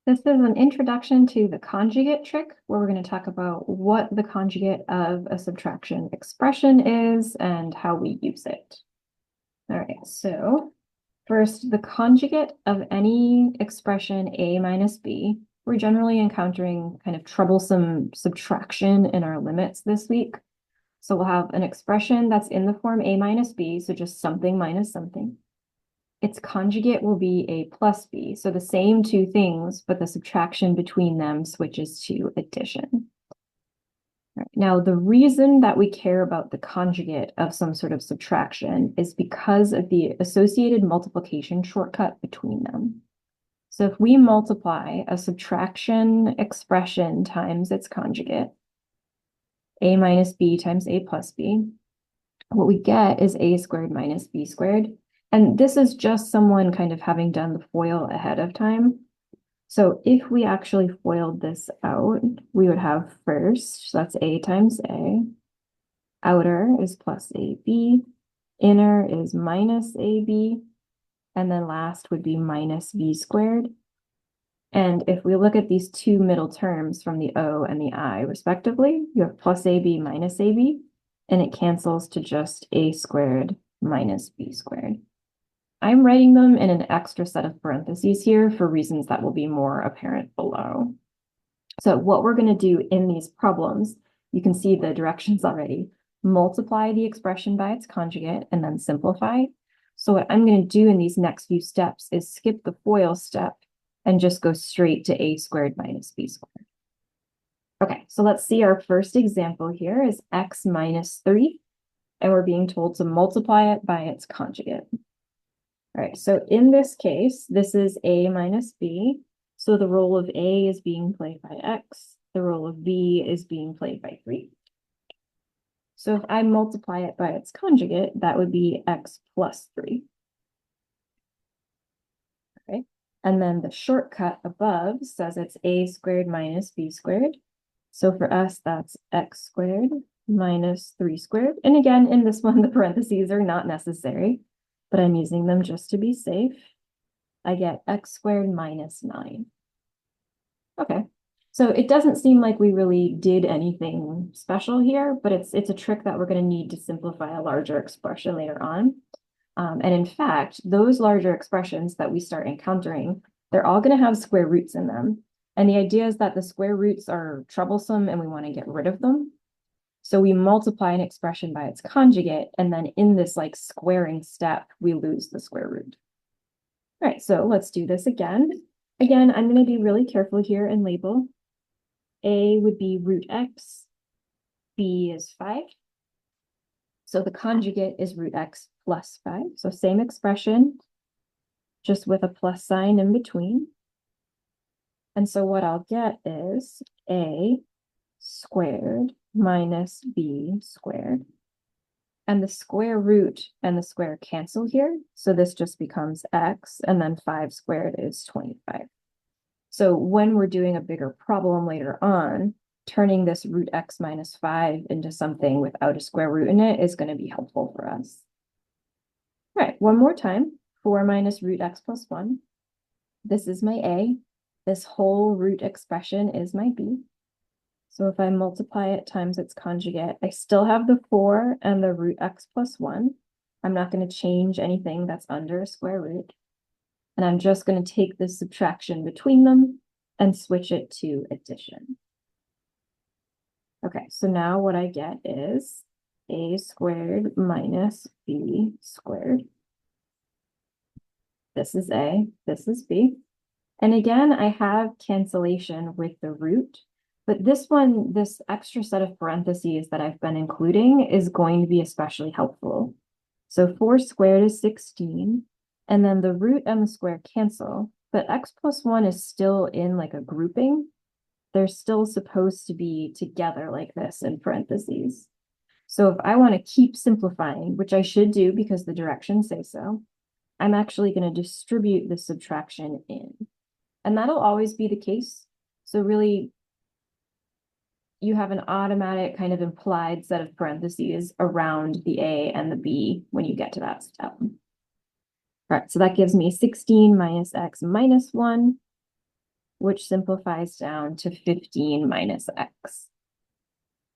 This is an introduction to the conjugate trick, where we're going to talk about what the conjugate of a subtraction expression is and how we use it. All right, so first, the conjugate of any expression a minus b. We're generally encountering kind of troublesome subtraction in our limits this week. So we'll have an expression that's in the form a minus b, so just something minus something. Its conjugate will be a plus b. So the same two things, but the subtraction between them switches to addition. Right. Now, the reason that we care about the conjugate of some sort of subtraction is because of the associated multiplication shortcut between them. So if we multiply a subtraction expression times its conjugate, a minus b times a plus b, what we get is a squared minus b squared. And this is just someone kind of having done the FOIL ahead of time. So if we actually FOILed this out, we would have first, so that's a times a, outer is plus ab, inner is minus ab, and then last would be minus b squared. And if we look at these two middle terms from the o and the I respectively, you have plus ab minus ab, and it cancels to just a squared minus b squared. I'm writing them in an extra set of parentheses here for reasons that will be more apparent below. So what we're going to do in these problems, you can see the directions already. Multiply the expression by its conjugate and then simplify. So what I'm going to do in these next few steps is skip the FOIL step and just go straight to a squared minus b squared. Okay, so let's see our first example here is x minus 3, and we're being told to multiply it by its conjugate. All right, so in this case, this is a minus b. So the role of a is being played by x. The role of b is being played by 3. So if I multiply it by its conjugate, that would be x plus 3. Okay, and then the shortcut above says it's a squared minus b squared. So for us, that's x squared minus 3 squared. And again, in this one, the parentheses are not necessary, but I'm using them just to be safe. I get x squared minus 9. Okay, so it doesn't seem like we really did anything special here, but it's a trick that we're going to need to simplify a larger expression later on. And in fact, those larger expressions that we start encountering, they're all going to have square roots in them. And the idea is that the square roots are troublesome and we want to get rid of them. So we multiply an expression by its conjugate, and then in this like squaring step, we lose the square root. All right, so let's do this again. Again, I'm going to be really careful here and label. A would be root x, b is 5. So the conjugate is root x plus 5. So same expression, just with a plus sign in between. And so what I'll get is a squared minus b squared. And the square root and the square cancel here. So this just becomes x, and then 5 squared is 25. So when we're doing a bigger problem later on, turning this root x minus 5 into something without a square root in it is going to be helpful for us. All right, one more time. 4 minus root x plus 1. This is my a. This whole root expression is my b. So if I multiply it times its conjugate, I still have the 4 and the root x plus 1. I'm not going to change anything that's under a square root. And I'm just going to take the subtraction between them and switch it to addition. Okay, so now what I get is a squared minus b squared. This is a, this is b. And again, I have cancellation with the root. But this one, this extra set of parentheses that I've been including is going to be especially helpful. So 4 squared is 16, and then the root and the square cancel, but x plus 1 is still in like a grouping. They're still supposed to be together like this in parentheses. So if I want to keep simplifying, which I should do because the directions say so, I'm actually going to distribute the subtraction in. And that'll always be the case. So really, you have an automatic kind of implied set of parentheses around the a and the b when you get to that step. All right, so that gives me 16 minus x minus 1. which simplifies down to 15 minus x.